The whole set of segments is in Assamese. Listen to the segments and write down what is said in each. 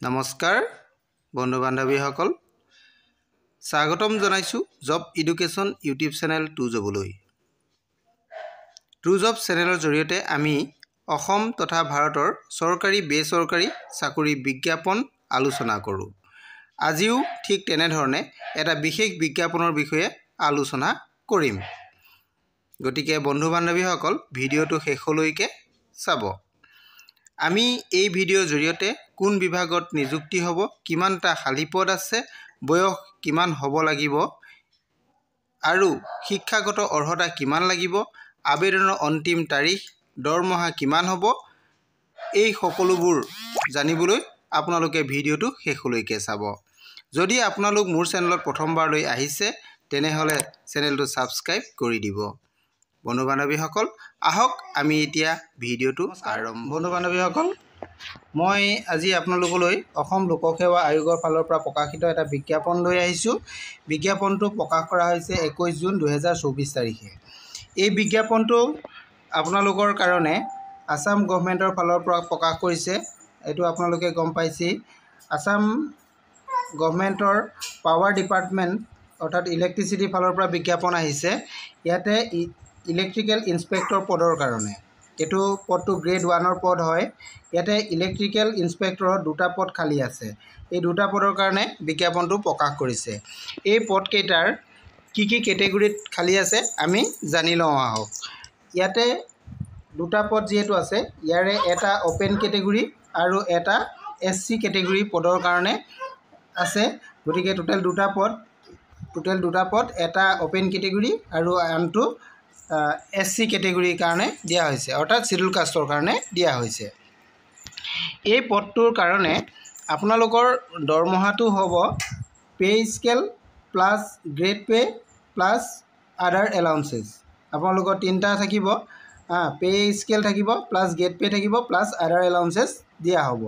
নমস্কাৰ বন্ধু বান্ধৱীসকল স্বাগতম জনাইছো job education YouTube channel to জবলৈ টু জব চেনেলৰ জৰিয়তে আমি অসম তথা ভাৰতৰ চৰকাৰী বেচৰকাৰী চাকৰি বিজ্ঞাপন আলোচনা কৰোঁ। আজিও ঠিক তেনেধৰণে এটা বিশেষ বিজ্ঞাপনৰ বিষয়ে আলোচনা কৰিম। গতিকে বন্ধু বান্ধৱীসকল ভিডিঅ'টো শেষলৈকে চাব। আমি এই ভিডিঅ'ৰ জৰিয়তে কোন বিভাগত নিযুক্তি হ'ব, কিমানটা খালী পদ আছে, বয়স কিমান হ'ব লাগিব আৰু শিক্ষাগত অৰ্হতা কিমান লাগিব, আবেদনৰ অন্তিম তাৰিখ, দৰমহা কিমান হ'ব, এই সকলোবোৰ জানিবলৈ আপোনালোকে ভিডিঅ'টো শেষলৈকে চাব। যদি আপোনালোক মোৰ চেনেলত প্ৰথমবাৰলৈ আহিছে তেনেহ'লে চেনেলটো ছাবস্ক্ৰাইব কৰি দিব। বন্ধু বান্ধৱীসকল আহক আমি এতিয়া ভিডিঅ'টো আৰম্ভ। বন্ধু বান্ধৱীসকল মই আজি আপোনালোকলৈ অসম লোকসেৱা আয়োগৰ ফালৰ পৰা প্ৰকাশিত এটা বিজ্ঞাপন লৈ আহিছোঁ। বিজ্ঞাপনটো প্ৰকাশ কৰা হৈছে 21 জুন 2024 তাৰিখে। এই বিজ্ঞাপনটো আপোনালোকৰ কাৰণে আসাম গভৰ্ণমেণ্টৰ ফালৰ পৰা প্ৰকাশ কৰিছে। এইটো আপোনালোকে গম পাইছেই। আসাম গভৰ্ণমেণ্টৰ পাৱাৰ ডিপাৰ্টমেণ্ট অৰ্থাৎ ইলেক্ট্ৰিচিটিৰ ফালৰ পৰা বিজ্ঞাপন আহিছে। ইয়াতে ইলেক্ট্ৰিকেল ইনস্পেক্টৰ পদৰ কাৰণে এইটো পদটো গ্ৰেড 1ৰ পদ হয়। ইয়াতে ইলেক্ট্ৰিকেল ইনস্পেক্টৰৰ দুটা পদ খালী আছে। এই দুটা পদৰ কাৰণে বিজ্ঞাপনটো প্ৰকাশ কৰিছে। এই পদকেইটাৰ কি কেটেগৰীত খালী আছে আমি জানি লওঁ আহক। ইয়াতে দুটা পদ যিহেতু আছে, ইয়াৰে এটা অপেন কেটেগৰী আৰু এটা SC কেটেগৰী পদৰ কাৰণে আছে। গতিকে টোটেল দুটা পদ, এটা অপেন কেটেগৰী আৰু আনটো SC কেটেগৰীৰ কাৰণে দিয়া হৈছে, অৰ্থাৎ শিডিউল কাষ্টৰ কাৰণে দিয়া হৈছে। এই পদটোৰ কাৰণে আপোনালোকৰ দৰমহাটো হ'ব pay scale plus grade pay plus আদাৰ এলাউন্সেছ। আপোনালোকৰ তিনিটা থাকিব, পে স্কেল থাকিব, প্লাছ গ্ৰেড পে থাকিব, প্লাছ আদাৰ এলাউন্সেছ দিয়া হ'ব।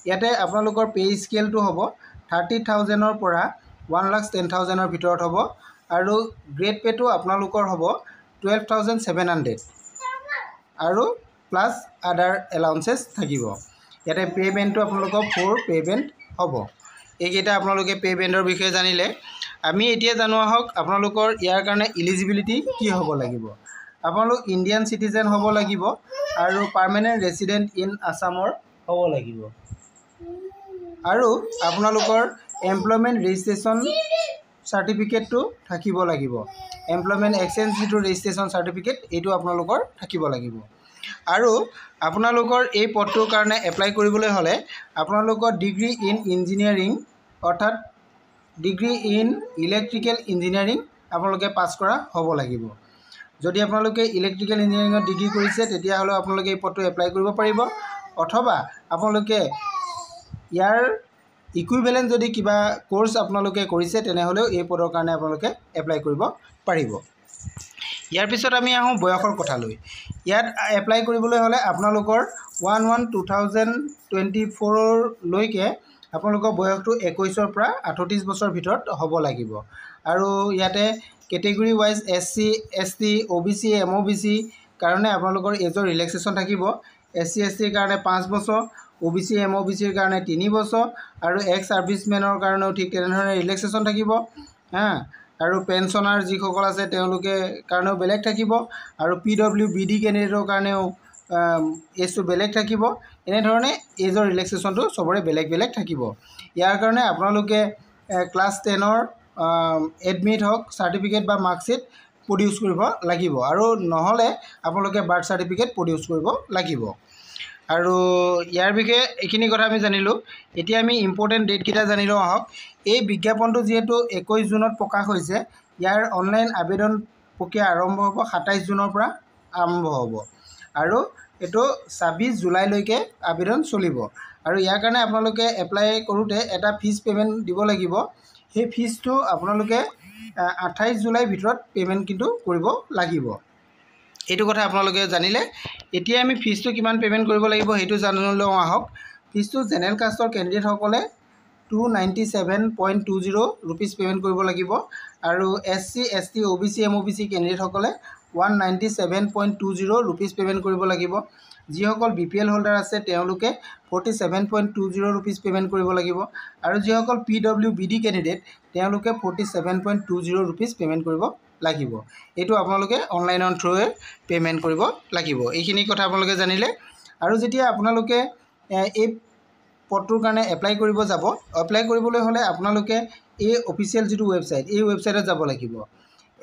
ইয়াতে আপোনালোকৰ পে স্কেলটো হ'ব 30,000ৰ পৰা 1,10,000ৰ ভিতৰত হ'ব আৰু গ্ৰেড পেটো আপোনালোকৰ হ'ব 12,700 আৰু প্লাছ আদাৰ এলাউন্সেছ থাকিব। ইয়াতে পে'মেণ্টটো আপোনালোকৰ 4 পে'মেণ্ট হ'ব। এইকেইটা আপোনালোকে পে'মেণ্টৰ বিষয়ে জানিলে। আমি এতিয়া জানো আহক আপোনালোকৰ ইয়াৰ কাৰণে ইলিজিবিলিটি কি হ'ব লাগিব। আপোনালোক ইণ্ডিয়ান চিটিজেন হ'ব লাগিব আৰু পাৰ্মানেণ্ট ৰেচিডেণ্ট ইন আছামৰ হ'ব লাগিব আৰু আপোনালোকৰ এমপ্লয়মেণ্ট ৰেজিষ্ট্ৰেশ্যন চাৰ্টিফিকেটটো থাকিব লাগিব। এমপ্লয়মেণ্ট এক্সচেঞ্জ যিটো ৰেজিষ্ট্ৰেশ্যন চাৰ্টিফিকেট এইটো আপোনালোকৰ থাকিব লাগিব। আৰু আপোনালোকৰ এই পদটোৰ কাৰণে এপ্লাই কৰিবলৈ হ'লে আপোনালোকৰ ডিগ্ৰী ইন ইঞ্জিনিয়াৰিং অৰ্থাৎ ডিগ্ৰী ইন ইলেক্ট্ৰিকেল ইঞ্জিনিয়াৰিং আপোনালোকে পাছ কৰা হ'ব লাগিব। যদি আপোনালোকে ইলেক্ট্ৰিকেল ইঞ্জিনিয়াৰিঙত ডিগ্ৰী কৰিছে তেতিয়াহ'লে আপোনালোকে এই পদটো এপ্লাই কৰিব পাৰিব, অথবা আপোনালোকে ইয়াৰ ইকুইভেলেণ্ট যদি কিবা কোৰ্চ আপোনালোকে কৰিছে তেনেহ'লেও এই পদৰ কাৰণে আপোনালোকে এপ্লাই কৰিব পাৰিব। ইয়াৰ পিছত আমি আহোঁ বয়সৰ কথালৈ। ইয়াত এপ্লাই কৰিবলৈ হ'লে আপোনালোকৰ 1/1/2024লৈকে আপোনালোকৰ বয়সটো 21ৰ পৰা 38 বছৰ ভিতৰত হ'ব লাগিব। আৰু ইয়াতে category wise SC ST OBC MOBC কাৰণে আপোনালোকৰ এজৰ ৰিলেক্সেশ্যন থাকিব। SC STৰ কাৰণে 5 বছৰ, OBC MOBCৰ কাৰণে 3 বছৰ আৰু এক্স ছাৰ্ভিচমেনৰ কাৰণেও ঠিক তেনেধৰণে ৰিলেক্সেশ্যন থাকিব। আৰু পেঞ্চনাৰ যিসকল আছে তেওঁলোকে কাৰণেও বেলেগ থাকিব আৰু PWBD কেণ্ডিডেটৰ কাৰণেও এজটো বেলেগ থাকিব। এনেধৰণে এজৰ ৰিলেক্সেশ্যনটো চবৰে বেলেগ বেলেগ থাকিব। ইয়াৰ কাৰণে আপোনালোকে ক্লাছ 10ৰ এডমিট হওক চাৰ্টিফিকেট বা মাৰ্কশ্বিট প্ৰডিউচ কৰিব লাগিব আৰু নহ'লে আপোনালোকে বাৰ্থ চাৰ্টিফিকেট প্ৰডিউচ কৰিব লাগিব। আৰু ইয়াৰ বিষয়ে এইখিনি কথা আমি জানিলোঁ। এতিয়া আমি ইম্পৰ্টেণ্ট ডেটকেইটা জানি লওঁ আহক। এই বিজ্ঞাপনটো যিহেতু 21 জুনত প্ৰকাশ হৈছে, ইয়াৰ অনলাইন আবেদন প্ৰক্ৰিয়া আৰম্ভ হ'ব 27 জুনৰ পৰা আৰম্ভ হ'ব আৰু এইটো 26 জুলাইলৈকে আবেদন চলিব। আৰু ইয়াৰ কাৰণে আপোনালোকে এপ্লাই কৰোঁতে এটা ফিজ পে'মেণ্ট দিব লাগিব। সেই ফিজটো আপোনালোকে 28 জুলাইৰ ভিতৰত পে'মেণ্ট কিন্তু কৰিব লাগিব। এইটো কথা আপোনালোকে জানিলে। এতিয়া আমি ফিজটো কিমান পে'মেণ্ট কৰিব লাগিব সেইটো জানি লওঁ আহক। ফিজটো জেনেৰেল কাষ্টৰ কেণ্ডিডেটসকলে 297.20 ৰুপিজ পে'মেণ্ট কৰিব লাগিব আৰু SC ST OBC MOBC কেণ্ডিডেটসকলে 197.20 rupees payment কৰিব লাগিব। যিসকল BPL হোল্ডাৰ আছে তেওঁলোকে 47.20 रुपिस পে'মেণ্ট কৰিব লাগিব আৰু যিসকল PWBD কেণ্ডিডেট তেওঁলোকে 47.20 रुपिस পে'মেণ্ট কৰিব লাগিব। এইটো আপোনালোকে অনলাইনৰ থ্ৰুৱে পে'মেণ্ট কৰিব লাগিব। এইখিনি কথা আপোনালোকে জানিলে আৰু যেতিয়া আপোনালোকে এই পদটোৰ কাৰণে এপ্লাই কৰিব যাব, এপ্লাই কৰিবলৈ হ'লে আপোনালোকে এই অফিচিয়েল যিটো ৱেবছাইট, এই ৱেবছাইটত যাব লাগিব।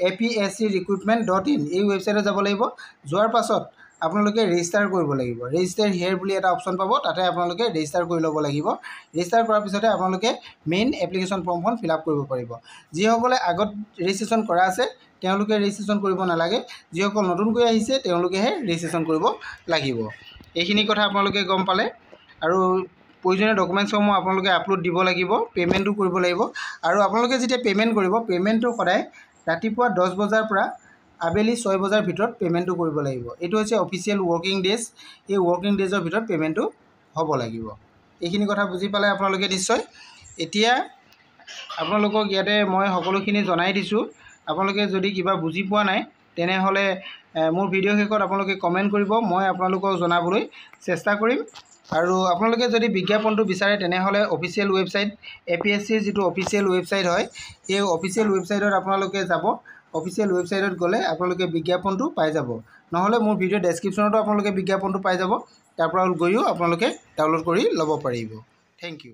apscrecruitment.in এই ৱেবছাইটত যাব লাগিব। যোৱাৰ পাছত আপোনালোকে ৰেজিষ্টাৰ কৰিব লাগিব। ৰেজিষ্টাৰ হিয়াৰ বুলি এটা অপশ্যন পাব, তাতে আপোনালোকে ৰেজিষ্টাৰ কৰি ল'ব লাগিব। ৰেজিষ্টাৰ কৰাৰ পিছতে আপোনালোকে মেইন এপ্লিকেশ্যন ফৰ্মখন ফিল আপ কৰিব পাৰিব। যিসকলে আগত ৰেজিষ্ট্ৰেশ্যন কৰা আছে তেওঁলোকে ৰেজিষ্ট্ৰেশ্যন কৰিব নালাগে, যিসকল নতুনকৈ আহিছে তেওঁলোকেহে ৰেজিষ্ট্ৰেশ্যন কৰিব লাগিব। এইখিনি কথা আপোনালোকে গম পালে আৰু প্ৰয়োজনীয় ডকুমেণ্টছসমূহ আপোনালোকে আপলোড দিব লাগিব, পে'মেণ্টটো কৰিব লাগিব আৰু আপোনালোকে যেতিয়া পে'মেণ্ট কৰিব, পে'মেণ্টটো সদায় ৰাতিপুৱা 10 বজাৰ পৰা আবেলি 6 বজাৰ ভিতৰত পে'মেণ্টটো কৰিব লাগিব। এইটো হৈছে অফিচিয়েল ৱৰ্কিং ডেজ। এই ৱৰ্কিং ডেজৰ ভিতৰত পে'মেণ্টটো হ'ব লাগিব। এইখিনি কথা বুজি পালে আপোনালোকে নিশ্চয়। এতিয়া আপোনালোকক ইয়াতে মই সকলোখিনি জনাই দিছোঁ। আপোনালোকে যদি কিবা বুজি পোৱা নাই তেনেহ'লে মোৰ ভিডিঅ' শেষত আপোনালোকে কমেণ্ট কৰিব, মই আপোনালোকক জনাবলৈ চেষ্টা কৰিম। আৰু আপোনালোকে যদি বিজ্ঞাপনটো বিচাৰে তেনেহ'লে অফিচিয়েল ৱেবছাইট APSCৰ যিটো অফিচিয়েল ৱেবছাইট হয়, এই অফিচিয়েল ৱেবছাইটত আপোনালোকে যাব। অফিচিয়েল ৱেবছাইটত গ'লে আপোনালোকে বিজ্ঞাপনটো পাই যাব, নহ'লে মোৰ ভিডিঅ' ডেছক্ৰিপশ্যনতো আপোনালোকে বিজ্ঞাপনটো পাই যাব। তাৰ পৰা গৈও আপোনালোকে ডাউনলোড কৰি ল'ব পাৰিব। Thank U.